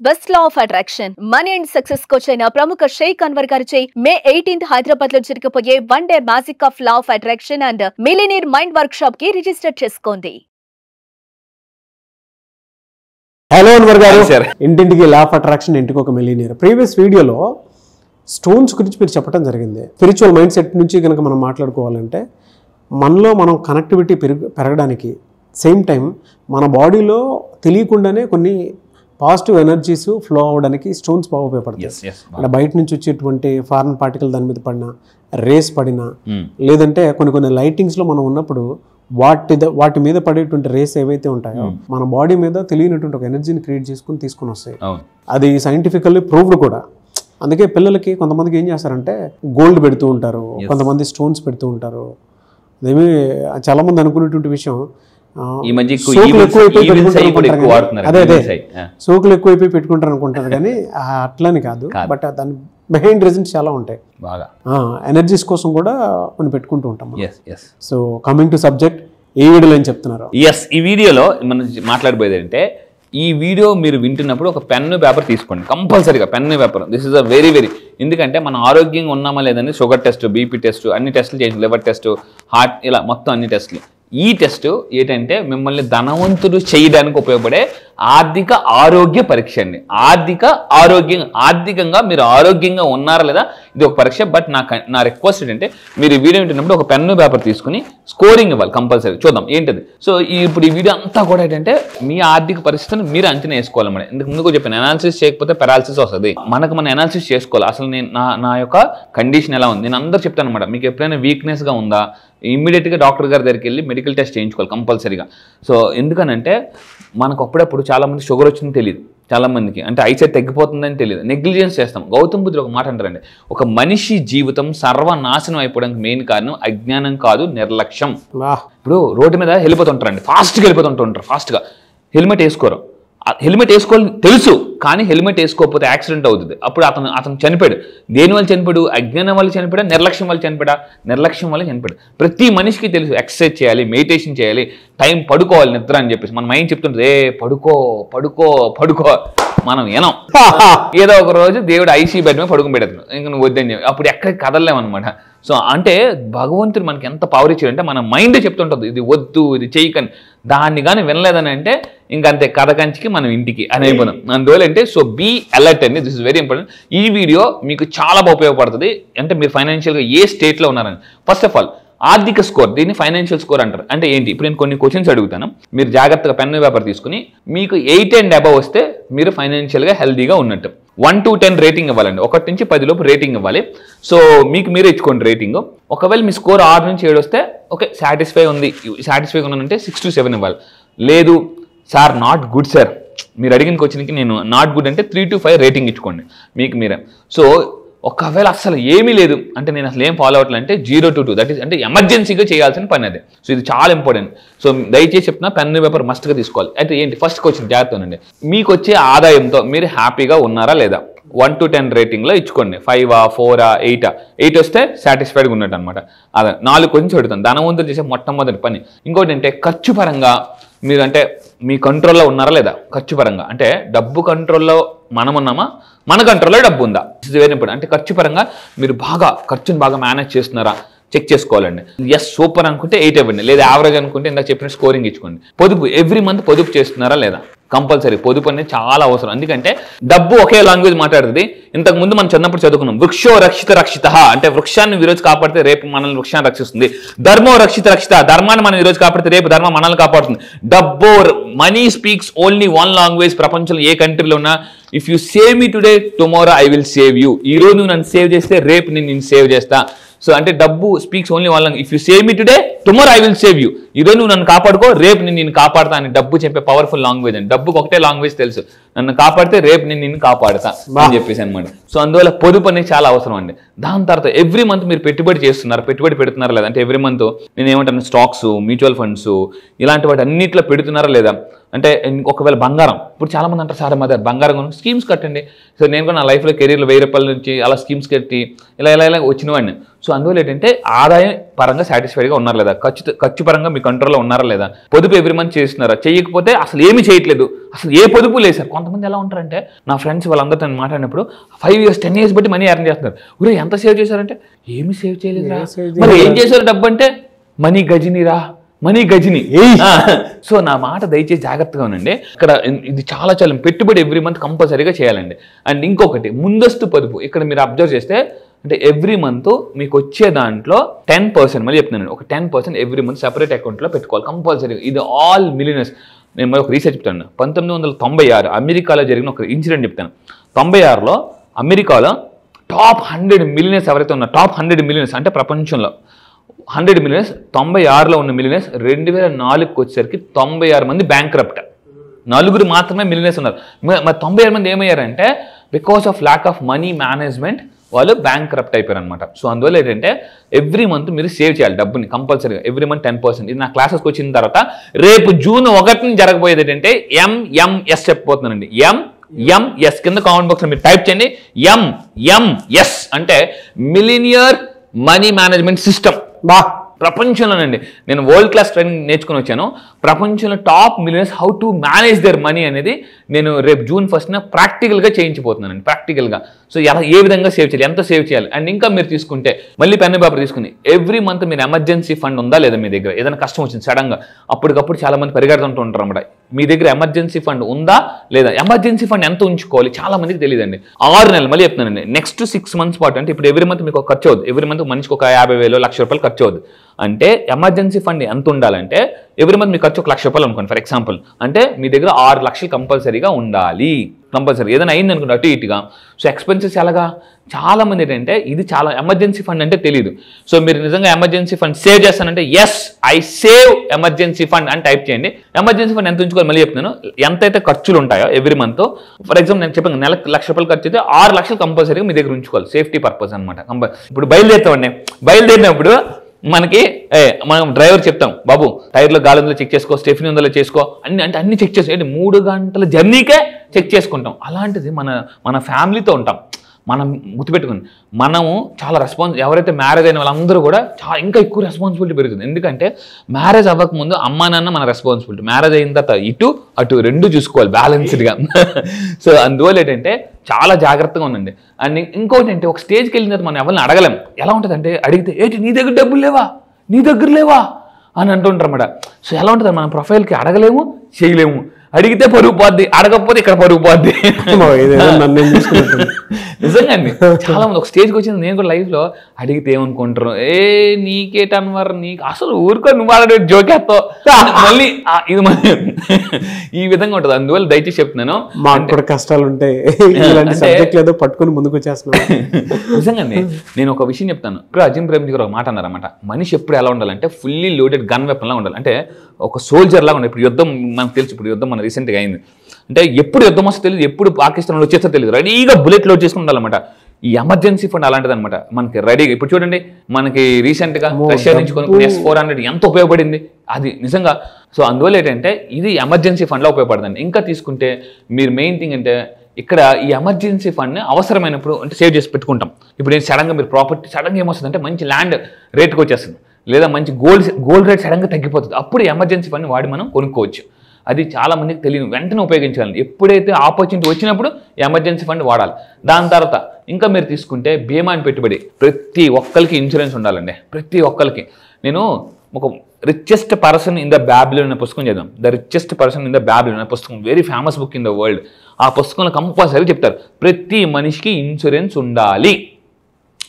best law of attraction. Money and success coach అయిన ప్రముఖ షేక్ అన్వర్ గారిచే May 18th హైదరాబాద్ లో జరగబోయే 1 day magic of law of attraction and millionaire mind workshop కి register చేసుకోండి. హలో అన్వర్ గారు, ఇంటింటికి లా ఆఫ్ అట్రాక్షన్, ఇంటికి ఒక మిలియనీర్. ప్రీవియస్ వీడియోలో స్టోన్స్ గురించి మీరు చెప్పడం జరిగింది. స్పిరిచువల్ మైండ్ సెట్ నుంచి కనుక మనం మాట్లాడుకోవాలంటే మనలో మనం కనెక్టివిటీ పెరగడానికి, సేమ్ టైం మన బాడీలో తెలియకుండానే కొన్ని పాజిటివ్ ఎనర్జీస్ ఫ్లో అవ్వడానికి స్టోన్స్ బాగా ఉపయోగపడతాయి. అంటే బయట నుంచి వచ్చేటువంటి ఫారెన్ పార్టికల్ దాని మీద పడినా, రేస్ పడినా, లేదంటే కొన్ని లైటింగ్స్లో మనం ఉన్నప్పుడు వాటి మీద పడేటువంటి రేస్ ఏవైతే ఉంటాయో మన బాడీ మీద తెలియనటువంటి ఒక ఎనర్జీని క్రియేట్ తీసుకుని వస్తాయి. అది సైంటిఫికల్లీ ప్రూవ్డ్ కూడా. అందుకే పిల్లలకి కొంతమందికి ఏం చేస్తారంటే గోల్డ్ పెడుతూ ఉంటారు, కొంతమంది స్టోన్స్ పెడుతూ ఉంటారు. అదేమి చాలా మంది అనుకునేటువంటి విషయం, సోకులు ఎక్కువైపోయి పెట్టుకుంటారు అనుకుంటారు, కానీ అట్లని కాదు. బట్ దాని బిహైండ్ రీజన్స్ చాలా ఉంటాయి. ఎనర్జీస్ కోసం కూడా కొన్ని పెట్టుకుంటూ ఉంటాం. సో కమింగ్ టు సబ్జెక్ట్, ఏ వీడియోలో ఏం చెప్తున్నారు? ఈ వీడియోలో మనం మాట్లాడబోయేది అంటే, ఈ వీడియో మీరు వింటున్నప్పుడు ఒక పెన్ను పేపర్ తీసుకోండి, కంపల్సరీగా pen paper. This is a very ఎందుకంటే మనం ఆరోగ్యంగా ఉన్నామా లేదని షుగర్ టెస్ట్, బీపీ టెస్ట్, అన్ని టెస్టులు చేసి, లివర్ టెస్ట్, హార్ట్, ఇలా మొత్తం అన్ని టెస్టులు. ఈ టెస్ట్ ఏంటంటే మిమ్మల్ని ధనవంతులు చేయడానికి ఉపయోగపడే ఆర్థిక ఆరోగ్య పరీక్ష అండి. ఆర్థికంగా మీరు ఆరోగ్యంగా ఉన్నారా లేదా ఇది ఒక పరీక్ష. బట్ నా రిక్వెస్ట్ ఏంటంటే, మీరు ఈ వీడియో వింటున్నప్పుడు ఒక పెన్ను పేపర్ తీసుకుని స్కోరింగ్ ఇవ్వాలి కంపల్సరీ. చూద్దాం ఏంటది. సో ఇప్పుడు ఈ వీడియో అంతా కూడా ఏంటంటే మీ ఆర్థిక పరిస్థితిని మీరు అంచనా వేసుకోవాలన్నమాట. ఇందుకు ముందుకు చెప్పాను, అనాలిసిస్ చేయకపోతే పెరాలిసిస్ వస్తుంది. మనం అనాలిసిస్ చేసుకోవాలి. అసలు నేను నా యొక్క కండిషన్ ఎలా ఉంది. నేను అందరూ చెప్తాను అనమాట, మీకు ఎప్పుడైనా వీక్నెస్గా ఉందా, ఇమ్మీడియట్గా డాక్టర్ గారి దగ్గరికి వెళ్ళి మెడికల్ టెస్ట్ చేయించుకోవాలి కంపల్సరీగా. సో ఎందుకనంటే మనకు అప్పుడప్పుడు చాలామంది షుగర్ వచ్చిందని తెలియదు, చాలామందికి అంటే ఐసైట్ తగ్గిపోతుందని తెలియదు, నెగ్లిజెన్స్ చేస్తాం. గౌతమ్ బుద్ధుడు ఒక మాట అంటారండి, ఒక మనిషి జీవితం సర్వనాశనం అయిపోవడానికి మెయిన్ కారణం అజ్ఞానం కాదు, నిర్లక్ష్యం. ఇప్పుడు రోడ్డు మీద వెళ్ళిపోతుంటారండి, ఫాస్ట్గా వెళ్ళిపోతుంటారు, ఫాస్ట్గా హెల్మెట్ వేసుకోరు. హెల్మెట్ వేసుకోవాలని తెలుసు, కానీ హెల్మెట్ వేసుకోకపోతే యాక్సిడెంట్ అవుతుంది. అప్పుడు అతను చనిపోయాడు. దేని వల్ల చనిపోయాడు? అజ్ఞానం వల్ల చనిపోయా, నిర్లక్ష్యం వల్ల చనిపోయా? నిర్లక్ష్యం వల్ల చనిపోయాడు. ప్రతి మనిషికి తెలుసు ఎక్సర్సైజ్ చేయాలి, మెడిటేషన్ చేయాలి, టైం పడుకోవాలి, నిద్ర అని చెప్పేసి మన మైండ్ చెప్తుంటుంది, పడుకో పడుకో పడుకో. మనం ఏనం ఏదో ఒక రోజు దేవుడు ఐసీ బెడ్ మీద పడుకుని పెడతాడు, ఇంక నువ్వు వద్దని చెప్పి అప్పుడు ఎక్కడికి కదలలేమన్నమాట. సో అంటే భగవంతుడు మనకి ఎంత పవర్ ఇచ్చాడంటే మన మైండ్ చెప్తుంటుంది ఇది వద్దు, ఇది చేయకని. దాన్ని కానీ వినలేదని అంటే ఇంకంతే, కథ కంచికి మనం ఇంటికి అని అయిపోతాం. అందువల్ల అంటే సో బీ అలర్ట్ అండి, దిస్ ఇస్ వెరీ ఇంపార్టెంట్. ఈ వీడియో మీకు చాలా బాగా ఉపయోగపడుతుంది. అంటే మీరు ఫైనాన్షియల్గా ఏ స్టేట్లో ఉన్నారని. ఫస్ట్ ఆఫ్ ఆల్ ఆర్థిక స్కోర్, దీన్ని ఫైనాన్షియల్ స్కోర్ అంటారు. అంటే ఏంటి? ఇప్పుడు నేను కొన్ని క్వశ్చన్స్ అడుగుతాను, మీరు జాగ్రత్తగా పెన్ను పేపర్ తీసుకుని మీకు 8 and above వస్తే మీరు ఫైనాన్షియల్గా హెల్దీగా ఉన్నట్టు. 1 to 10 రేటింగ్ ఇవ్వాలండి, 1 నుంచి 10 లోపు రేటింగ్ ఇవ్వాలి. సో మీకు మీరే ఇచ్చుకోండి రేటింగ్. ఒకవేళ మీ స్కోర్ 6 నుంచి 7 వస్తే ఓకే, సాటిస్ఫైగా ఉన్నానంటే 6 to 7 ఇవ్వాలి. లేదు సార్ నాట్ గుడ్ సార్, మీరు అడిగిన క్వశ్చన్కి నేను నాట్ గుడ్ అంటే 3 to 5 రేటింగ్ ఇచ్చుకోండి మీకు మీరే. సో ఒకవేళ అసలు ఏమీ లేదు అంటే నేను అసలు ఏం ఫాలో అవ్వట్లంటే 0 to 2, దట్ ఈస్ అంటే ఎమర్జెన్సీగా చేయాల్సిన పని అదే. సో ఇది చాలా ఇంపార్టెంట్. సో దయచేసి చెప్తున్నా, పెన్ను పేపర్ మస్ట్గా తీసుకోవాలి. అయితే ఏంటి ఫస్ట్ క్వశ్చన్ జాగ్రత్తనండి, మీకు వచ్చే ఆదాయంతో మీరు హ్యాపీగా ఉన్నారా లేదా? 1 to 10 రేటింగ్లో ఇచ్చుకోండి. 5, 4, 8 వస్తే సాటిస్ఫైడ్గా ఉన్నట్టు అనమాట. అదే 4 క్వశ్చన్స్ అడుగుతాను. ధనవంతులు చేసే మొట్టమొదటి పని. ఇంకోటి అంటే ఖర్చు పరంగా మీరు అంటే మీ కంట్రోల్లో ఉన్నారా లేదా? ఖర్చు పరంగా అంటే డబ్బు కంట్రోల్లో మనం ఉన్నామా, మన కంట్రోల్లో డబ్బు ఉందా? ఇది వెరీ ఇంపార్టెంట్. అంటే ఖర్చు పరంగా మీరు ఖర్చుని బాగా మేనేజ్ చేస్తున్నారా చెక్ చేసుకోవాలండి. ఎస్ సూపర్ అనుకుంటే 8 ఇవ్వండి, లేదా యావరేజ్ అనుకుంటే ఇందాక చెప్పిన స్కోరింగ్ ఇచ్చుకోండి. పొదుపు, ఎవ్రీ మంత్ పొదుపు చేస్తున్నారా లేదా? కంపల్సరీ పొదుపు అనేది చాలా అవసరం. ఎందుకంటే డబ్బు ఒకే లాంగ్వేజ్ మాట్లాడుతుంది. ఇంతకు ముందు మనం చిన్నప్పుడు చదువుకున్నాం, వృక్షో రక్షిత అంటే వృక్షాన్ని ఈరోజు కాపాడితే రేపు మనల్ని వృక్షాన్ని రక్షిస్తుంది. ధర్మో రక్షిత ధర్మాన్ని మనం ఈరోజు కాపాడితే రేపు ధర్మం మనల్ని కాపాడుతుంది. డబ్బు, మనీ స్పీక్స్ ఓన్లీ 1 లాంగ్వేజ్. ప్రపంచంలో ఏ కంట్రీలో ఉన్నా, if you save me today tomorrow I will save you. ఈ రోజు నువ్వు నన్ను సేవ్ చేస్తే రేపు నేను సేవ్ చేస్తా. సో అంటే డబ్బు speaks only 1 language. If you save me today tomorrow I will save you. ఈరోజు నువ్వు నన్ను కాపాడుకో, రేపు నేను కాపాడతా అని డబ్బు చెప్పే పవర్ఫుల్ లాంగ్వేజ్ అండి. డబ్బుకి ఒకటే లాంగ్వేజ్ తెలుసు, నన్ను కాపాడితే రేపు నిన్ను కాపాడతా అని చెప్పేసి అనమాట. సో అందువల్ల పొదుపు అనేది చాలా అవసరం అండి. దాని తర్వాత ఎవ్రీ మంత్ మీరు పెట్టుబడి పెడుతున్నారా లేదా? అంటే ఎవ్రీ మంత్ నేను ఏమంటాను, స్టాక్స్, మ్యూచువల్ ఫండ్స్ ఇలాంటి వాటి అన్నింటిలో పెడుతున్నారా లేదా? అంటే ఒకవేళ బంగారం, ఇప్పుడు చాలా మంది అంటారు సార్ మా దగ్గర బంగారం కొను, స్కీమ్స్ కట్టండి. సో నేను కూడా నా లైఫ్లో కెరీర్లో 1000 రూపాయల నుంచి అలా స్కీమ్స్ కట్టి ఇలా వచ్చిన వాడిని. సో అందువల్ల ఏంటంటే ఆదాయం పరంగా సాటిస్ఫైడ్గా ఉన్నారా లేదా, ఖర్చు పరంగా మీ కంట్రోల్లో ఉన్నారా లేదా, పొదుపు ఎవ్రీ మంత్ చేస్తున్నారా, చేయకపోతే అసలు ఏమి చేయట్లేదు, అసలు ఏ పొదుపు లేదు సార్. కొంతమంది ఎలా ఉంటారంటే నా ఫ్రెండ్స్ వాళ్ళందరితో నేను మాట్లాడినప్పుడు 5 years 10 years బట్టి మనీ ఎర్న్ చేస్తున్నారు. ఊరే ఎంత సేవ్ చేశారంటే ఏమి సేవ్ చేయలేదురా, మరి ఏం చేశారు డబ్బు అంటే మనీ గజిని. సో నా మాట దయచేసి జాగ్రత్తగా ఉండండి. ఇక్కడ ఇది చాలా పెట్టుబడి ఎవ్రీ మంత్ కంపల్సరీగా చేయాలండి. అండ్ ఇంకొకటి ముందస్తు పొదుపు. ఇక్కడ మీరు అబ్జర్వ్ చేస్తే అంటే ఎవ్రీ మంత్ మీకు వచ్చే దాంట్లో 10%, మళ్ళీ చెప్తున్నాను, ఒక 10% ఎవ్రీ మంత్ సెపరేట్ అకౌంట్లో పెట్టుకోవాలి కంపల్సరీగా. ఇది ఆల్ మిలియనర్స్. నేను మరి ఒక రీసెర్చ్ చెప్తాను. 1996 అమెరికాలో జరిగిన ఒక ఇన్సిడెంట్ చెప్తాను. 96లో అమెరికాలో టాప్ 100 మిలియనర్స్ ఎవరైతే ఉన్నారో, టాప్ 100 మిలియనర్స్ అంటే ప్రపంచంలో 100 మిలియనర్స్, 96లో ఉన్న మిలియనర్స్ 2004కి వచ్చేసరికి 96 మంది బ్యాంక్రప్ట్. 4 మాత్రమే మిలియనర్స్ ఉన్నారు. మరి 96 మంది ఏమయ్యారంటే because of lack of money management వాళ్ళు బ్యాంక్రప్ట్ అయిపోయారు అనమాట. సో అందువల్ల ఏంటంటే ఎవ్రీ మంత్ మీరు సేవ్ చేయాలి డబ్బుని కంపల్సరీగా, ఎవ్రీ మంత్ 10%. ఇది నా క్లాసెస్కి వచ్చిన తర్వాత రేపు June 1 జరగబోయేది ఏంటంటే MMS చెప్పబోతున్నానండి. MMS కింద కామెంట్ బాక్స్లో మీరు టైప్ చేయండి. MMS అంటే మిలినియర్ మనీ మేనేజ్మెంట్ సిస్టమ్. ప్రపంచంలోనండి నేను వరల్డ్ క్లాస్ ట్రైనింగ్ నేర్చుకుని వచ్చాను. ప్రపంచంలో top millionaires how to manage their money అనేది నేను రేపు June 1న ప్రాక్టికల్గా చేయించిపోతున్నానండి. ప్రాక్టికల్గా సో ఏ విధంగా సేవ్ చేయాలి, ఎంత సేవ్ చేయాలి. అండ్ ఇంకా మీరు తీసుకుంటే మళ్ళీ పెన్ పేపర్ తీసుకుని ఎవ్రీ మంత్ మీరు ఎమర్జెన్సీ ఫండ్ ఉందా లేదా మీ దగ్గర, ఏదైనా కష్టం వచ్చింది సడన్గా అప్పటికప్పుడు చాలా మంది పరిగెడుతుంటూ ఉంటారు అన్నమాట. మీ దగ్గర ఎమర్జెన్సీ ఫండ్ ఉందా లేదా, ఎమర్జెన్సీ ఫండ్ ఎంత ఉంచుకోవాలి చాలా మందికి తెలియదండి. 6 నెలలు మళ్ళీ చెప్తున్నానండి, నెక్స్ట్ 6 months పాటు అంటే ఇప్పుడు ఎవ్రీ మంత్ మీకు ఖర్చు అవుతుంది, ఎవ్రీ మంత్ మనిషికి ఒక 50,000 1,00,000 ఖర్చు అవుతుంది. అంటే ఎమర్జెన్సీ ఫండ్ ఎంత ఉండాలంటే ఎవ్రీ మంత్ మీ ఖర్చు 1,00,000 అనుకోండి ఫర్ ఎగ్జాంపుల్. అంటే మీ దగ్గర 6 లక్షలు కంపల్సరీగా ఉండాలి. కంపల్సరీ ఏదైనా అయింది అనుకుంటే అటు ఇటుగా. సో ఎక్స్పెన్సెస్ ఎలాగా, చాలా మంది ఏంటంటే ఇది చాలా ఎమర్జెన్సీ ఫండ్ అంటే తెలియదు. సో మీరు నిజంగా ఎమర్జెన్సీ ఫండ్ సేవ్ చేస్తానంటే yes I save emergency fund అని టైప్ చేయండి. ఎమర్జెన్సీ ఫండ్ ఎంత ఉంచుకోవాలి మళ్ళీ చెప్తున్నాను. ఎంతైతే ఖర్చులు ఉంటాయో ఎవ్రీ మంత్, ఫర్ ఎగ్జాంపుల్ నేను చెప్పాను నెలకు 1,00,000 ఖర్చు అయితే 6 లక్షలు కంపల్సరీగా మీ దగ్గర ఉంచుకోవాలి, సేఫ్టీ పర్పస్ అనమాట. ఇప్పుడు బయలుదేరినప్పుడు మనకి మనం డ్రైవర్ చెప్తాం, బాబు టైర్లో గాలి ఉందో చెక్ చేసుకో, స్టెఫినీ ఉందో చేసుకో, అన్ని చెక్ చేసుకో. 3 గంటల జర్నీకే చెక్ చేసుకుంటాం. అలాంటిది మన ఫ్యామిలీతో ఉంటాం. మనం గుర్తుపెట్టుకుని మనము చాలా ఎవరైతే మ్యారేజ్ అయిన వాళ్ళందరూ కూడా చాలా ఇంకా ఎక్కువ రెస్పాన్సిబిలిటీ పెరుగుతుంది. ఎందుకంటే మ్యారేజ్ అవ్వకముందు అమ్మా నాన్న మన రెస్పాన్సిబిలిటీ, మ్యారేజ్ అయిన తర్వాత ఇటు అటు 2 చూసుకోవాలి బ్యాలెన్స్డ్గా. సో అందువల్ల ఏంటంటే చాలా జాగ్రత్తగా ఉండండి. అండ్ ఇంకోటి ఏంటి, ఒక స్టేజ్కి వెళ్ళిన తర్వాత మనం ఎవరిని అడగలేం. ఎలా ఉంటుంది అంటే అడిగితే ఏంటి నీ దగ్గర డబ్బులు లేవా అని అంటుంటారు అన్నమాట. సో ఎలా ఉంటుంది, మన ప్రొఫైల్కి అడగలేము చేయలేము, అడిగితే పరుగు పోద్ది, అడగకపోతే ఇక్కడ పరుగు పోద్ది. నిజంగా అండి చాలా మంది ఒక స్టేజ్కి వచ్చింది. నేను కూడా లైఫ్లో అడిగితే ఏమనుకుంటారు, నీకేటన్వర్ నీకు అసలు ఊరుకో నువ్వు అడే జోకేస్తావు మళ్ళీ ఇది ఈ విధంగా ఉంటుంది. అందువల్ల దయచేసి చెప్తున్నాను, మాకు కూడా కష్టాలు ఉంటాయి, పట్టుకుని ముందుకు వచ్చేస్తున్నాను. నిజంగా నేను ఒక విషయం చెప్తాను. ఇప్పుడు అజిమ్ ప్రేమ్జీ గారు ఒక మాట అన్నారన్నమాట, మనిషి ఎప్పుడు ఎలా ఉండాలంటే ఫుల్లీ లోడెడ్ గన్ వెపన్ లా ఉండాలి. అంటే ఒక సోల్జర్ లాగా ఉండాలి. ఇప్పుడు యుద్ధం మనకు తెలుసు, ఇప్పుడు యుద్ధం మన రీసెంట్గా అయింది అంటే ఎప్పుడు యుద్ధం వస్తే తెలియదు, ఎప్పుడు పాకిస్తాన్ వచ్చేస్తో తెలియదు, రెడీగా బుల్లెట్ లోడ్ చేసుకుని ఉండాలన్నమాట. ఈ ఎమర్జెన్సీ ఫండ్ అలాంటిది అనమాట మనకి రెడీగా. ఇప్పుడు చూడండి మనకి రీసెంట్గా రష్యా నుంచి కొనుక్కుని S-400 ఎంత ఉపయోగపడింది అది నిజంగా. సో అందువల్ల ఏంటంటే ఇది ఎమర్జెన్సీ ఫండ్లో ఉపయోగపడుతుంది. ఇంకా తీసుకుంటే మీరు మెయిన్ థింగ్ అంటే ఇక్కడ ఈ ఎమర్జెన్సీ ఫండ్ని అవసరమైనప్పుడు అంటే సేవ్ చేసి పెట్టుకుంటాం. ఇప్పుడు నేను సడన్గా మీరు ప్రాపర్టీ సడన్గా ఏమొస్తుంది అంటే మంచి ల్యాండ్ రేట్కి వచ్చేస్తుంది, లేదా మంచి గోల్డ్ రేట్ సడన్గా తగ్గిపోతుంది. అప్పుడు ఎమర్జెన్సీ ఫండ్ని వాడి మనం కొనుక్కోవచ్చు. అది చాలా మందికి తెలియదు, వెంటనే ఉపయోగించాలి. ఎప్పుడైతే ఆపర్చునిటీ వచ్చినప్పుడు ఎమర్జెన్సీ ఫండ్ వాడాలి. దాని తర్వాత ఇంకా మీరు తీసుకుంటే బీమా అని పెట్టుబడి. ప్రతి ఒక్కరికి ఇన్సూరెన్స్ ఉండాలండి, ప్రతి ఒక్కరికి. నేను ఒక richest person in the Babylon అనే పుస్తకం చదివాం. The richest person in the Babylon అనే పుస్తకం, very famous book in the world. ఆ పుస్తకంలో కంపల్సరీ చెప్తారు ప్రతి మనిషికి ఇన్సూరెన్స్ ఉండాలి,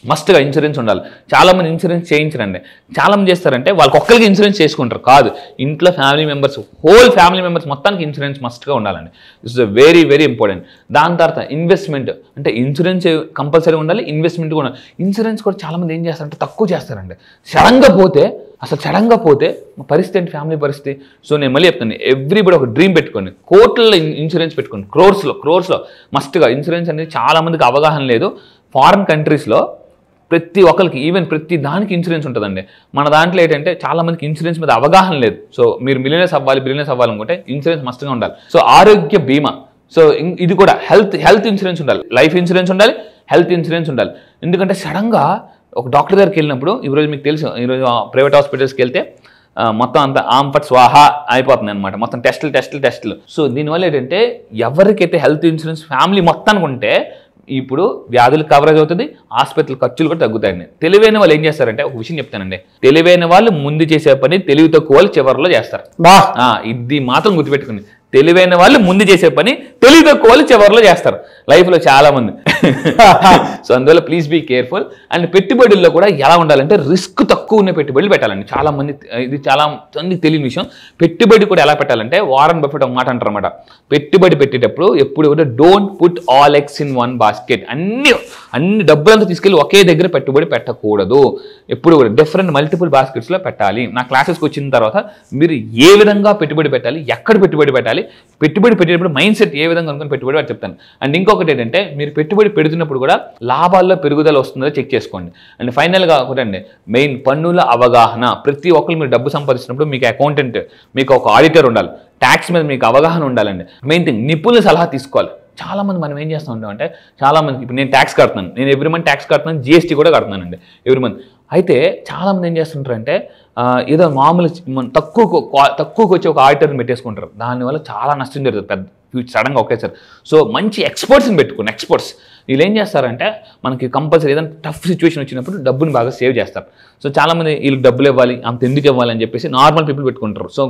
మస్ట్గా ఇన్సూరెన్స్ ఉండాలి. చాలామంది ఇన్సూరెన్స్ చేయించరండి. చాలామంది చేస్తారంటే వాళ్ళకి ఒక్కరికి ఇన్సూరెన్స్ చేసుకుంటారు, కాదు ఇంట్లో family members, whole family members మొత్తానికి ఇన్సూరెన్స్ మస్ట్గా ఉండాలండి. This is very very important. దాని తర్వాత ఇన్వెస్ట్మెంట్, అంటే ఇన్సూరెన్స్ కంపల్సరీ ఉండాలి, ఇన్వెస్ట్మెంట్ కూడా. ఇన్సూరెన్స్ కూడా చాలామంది ఏం చేస్తారంటే తక్కువ చేస్తారండి. సడన్గా పోతే పరిస్థితి ఏంటి, ఫ్యామిలీ పరిస్థితి. సో నేను మళ్ళీ చెప్తాను, ఎవ్రీబడి ఒక డ్రీమ్ పెట్టుకోండి, కోట్లలో ఇన్సూరెన్స్ పెట్టుకోండి, క్రోర్స్లో మస్ట్గా. ఇన్సూరెన్స్ అనేది చాలామందికి అవగాహన లేదు. ఫారిన్ కంట్రీస్లో ప్రతి ఒక్కరికి ఈవెన్ ప్రతి దానికి ఇన్సూరెన్స్ ఉంటుందండి. మన దాంట్లో ఏంటంటే చాలా మందికి ఇన్సూరెన్స్ మీద అవగాహన లేదు. సో మీరు బిలియనర్స్ అవ్వాలనుకుంటే ఇన్సూరెన్స్ మస్ట్గా ఉండాలి. సో ఆరోగ్య బీమా, సో ఇది కూడా హెల్త్ ఇన్సూరెన్స్ ఉండాలి, లైఫ్ ఇన్సూరెన్స్ ఉండాలి, హెల్త్ ఇన్సూరెన్స్ ఉండాలి. ఎందుకంటే సడన్గా ఒక డాక్టర్ దగ్గరికి వెళ్ళినప్పుడు ఈరోజు మీకు తెలుసు, ఈరోజు ప్రైవేట్ హాస్పిటల్స్కి వెళ్తే మొత్తం అంత ఆంపట్ స్వాహా అయిపోతుంది అనమాట, మొత్తం టెస్టులు. సో దీనివల్ల ఏంటంటే ఎవరికైతే హెల్త్ ఇన్సూరెన్స్ ఫ్యామిలీ మొత్తానికి ఉంటే ఇప్పుడు వ్యాధులు కవరేజ్ అవుతుంది, ఆసుపత్రుల ఖర్చులు కూడా తగ్గుతాయండి. తెలివైన వాళ్ళు ఏం చేస్తారంటే, ఒక విషయం చెప్తానండి, తెలివైన వాళ్ళు ముందు చేసే పని తెలివి తక్కువ వాళ్ళు చివరిలో చేస్తారు. ఇది మాత్రం గుర్తుపెట్టుకుని, తెలివైన వాళ్ళు ముందు చేసే పని తెలివి తక్కువ వాళ్ళు చివరిలో చేస్తారు లైఫ్లో చాలా మంది. సో అందువల్ల ప్లీజ్ బీ కేర్ఫుల్. అండ్ పెట్టుబడుల్లో కూడా ఎలా ఉండాలంటే రిస్క్ తక్కువ ఉన్న పెట్టుబడులు పెట్టాలండి. చాలా మంది ఇది చాలా మందికి తెలియని విషయం. పెట్టుబడి కూడా ఎలా పెట్టాలంటే, వారన్ బఫెట్ ఒక మాట అంటారు అనమాట, పెట్టుబడి పెట్టేటప్పుడు ఎప్పుడు కూడా don't put all eggs in one basket. అన్ని డబ్బులంతా తీసుకెళ్ళి ఒకే దగ్గర పెట్టుబడి పెట్టకూడదు, ఎప్పుడు కూడా డిఫరెంట్ మల్టిపుల్ బాస్కెట్స్లో పెట్టాలి. నా క్లాసెస్కి వచ్చిన తర్వాత మీరు ఏ విధంగా పెట్టుబడి పెట్టాలి, ఎక్కడ పెట్టుబడి పెట్టాలి, పెట్టుబడి పెట్టేటప్పుడు మైండ్ సెట్ ఏ విధంగా అనుకుని పెట్టుబడి అని చెప్తాను. అండ్ ఇంకొకటి ఏంటంటే, మీరు పెట్టుబడి పెడుతున్నప్పుడు కూడా లాభాల్లో పెరుగుదల వస్తుందో చెక్ చేసుకోండి. అండ్ ఫైనల్గా ఒకటి అండి, మెయిన్ పన్నుల అవగాహన. ప్రతి ఒక్కరు మీరు డబ్బు సంపాదిస్తున్నప్పుడు మీకు అకౌంటెంట్, మీకు ఒక ఆడిటర్ ఉండాలి, ట్యాక్స్ మీద మీకు అవగాహన ఉండాలండి. మెయిన్ థింగ్, నిపుణుల సలహా తీసుకోవాలి. చాలా మంది మనం ఏం చేస్తూ ఉంటాం అంటే, చాలా మంది ఇప్పుడు నేను ట్యాక్స్ కడుతున్నాను, నేను ఎవ్రీ మంత్ ట్యాక్స్ కడుతున్నాను, జిఎస్టీ కూడా కడుతున్నానండి ఎవ్రీ మంత్. అయితే చాలా మంది ఏం చేస్తుంటారంటే, ఏదో మామూలు తక్కువకి వచ్చి ఒక ఆడిటర్ని పెట్టేసుకుంటారు. దానివల్ల చాలా నష్టం జరుగుతుంది పెద్ద సడన్గా ఒకేసారి. సో మంచి ఎక్స్పర్ట్స్ని పెట్టుకోండి. ఎక్స్పర్ట్స్ వీళ్ళు ఏం చేస్తారంటే, మనకి కంపల్సరీ ఏదైనా టఫ్ సిచ్యువేషన్ వచ్చినప్పుడు డబ్బుని బాగా సేవ్ చేస్తారు. సో చాలామంది వీళ్ళకి డబ్బులు ఇవ్వాలి, అంత ఎందుకు ఇవ్వాలి అని చెప్పేసి నార్మల్ పీపుల్ పెట్టుకుంటారు. సో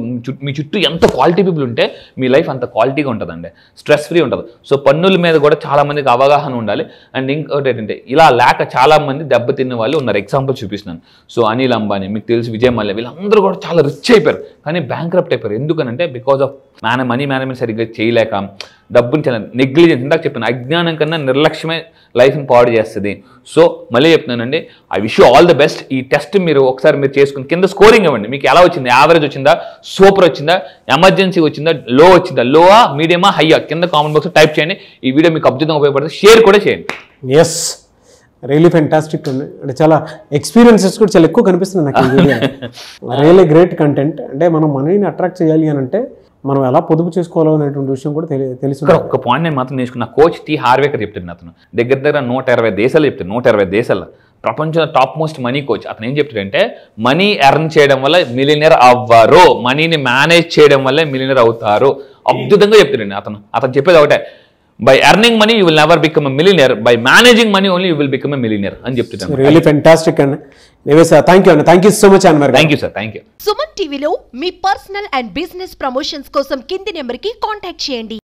మీ చుట్టూ ఎంత క్వాలిటీ పీపుల్ ఉంటే మీ లైఫ్ అంత క్వాలిటీగా ఉంటుందండి, స్ట్రెస్ ఫ్రీ ఉంటుంది. సో పన్నుల మీద కూడా చాలా మందికి అవగాహన ఉండాలి. అండ్ ఇంకోటి ఏంటంటే, ఇలా లేక చాలా మంది దెబ్బతిన్న వాళ్ళు ఉన్నారు. ఎగ్జాంపుల్ చూపిస్తున్నాను. సో అనిల్ అంబానీ, మీకు తెలుసు, విజయ్ మల్య, వీళ్ళందరూ కూడా చాలా రిచ్ అయిపోయారు, కానీ బ్యాంక్రప్ట్ అయిపోయారు. ఎందుకనంటే బికాజ్ ఆఫ్ మనీ మేనేజ్మెంట్ సరిగ్గా చేయలేక, డబ్బుని చాలా నెగ్లిజెన్స్, ఇందాక చెప్పాను, అజ్ఞానం కన్నా నిర్లక్ష్యమే లైఫ్ని పాడు చేస్తుంది. సో మళ్ళీ చెప్తున్నానండి, I wish you all the best. ఈ టెస్ట్ మీరు ఒకసారి మీరు చేసుకుని కింద స్కోరింగ్ ఇవ్వండి. మీకు ఎలా వచ్చింది, యావరేజ్ వచ్చిందా, సూపర్ వచ్చిందా, ఎమర్జెన్సీ వచ్చిందా, లో వచ్చిందా, లోవా, మీడియమా, హైయా, కింద కామెంట్ బాక్స్ టైప్ చేయండి. ఈ వీడియో మీకు అద్భుతంగా ఉపయోగపడుతుంది, షేర్ కూడా చేయండి. ఎస్, రియలీ ఫెంటాస్టిక్ అండి. అంటే చాలా ఎక్స్పీరియన్సెస్ కూడా చాలా ఎక్కువ కనిపిస్తుంది నాకు ఈ వీడియో. Really great content. అంటే మనం మనీని అట్రాక్ట్ చేయాలి అని అంటే మనం ఎలా పొదుపు చేసుకోవాలో అనేటువంటి విషయం కూడా తెలుసు. ఒక పాయింట్ నేను మాత్రం నేర్చుకున్నా, కోచ్ టీ హార్వేకర్ చెప్తాడు అతను, దగ్గర 120 దేశాలు చెప్తాడు. 120 దేశాలు ప్రపంచంలో టాప్ మోస్ట్ మనీ కోచ్. అతను ఏం చెప్తాడంటే, మనీ ఎర్న్ చేయడం వల్ల మిలియనర్ అవ్వరు, మనీని మేనేజ్ చేయడం వల్ల మిలియనర్ అవుతారు. అద్భుతంగా చెప్తాడండి అతను చెప్పేది ఒకటే, by earning money you will never become a millionaire, by managing money only you will become a millionaire అని చెప్తాను. రియల్లీ ఫెంటాస్టిక్ అండి. థ్యాంక్ యూ అండి. Thank you so much Anwar. Thank you sir. Thank you. Suman టీవీలో మీ personal and business promotions కోసం కింది నెంబర్కి contact చేయండి.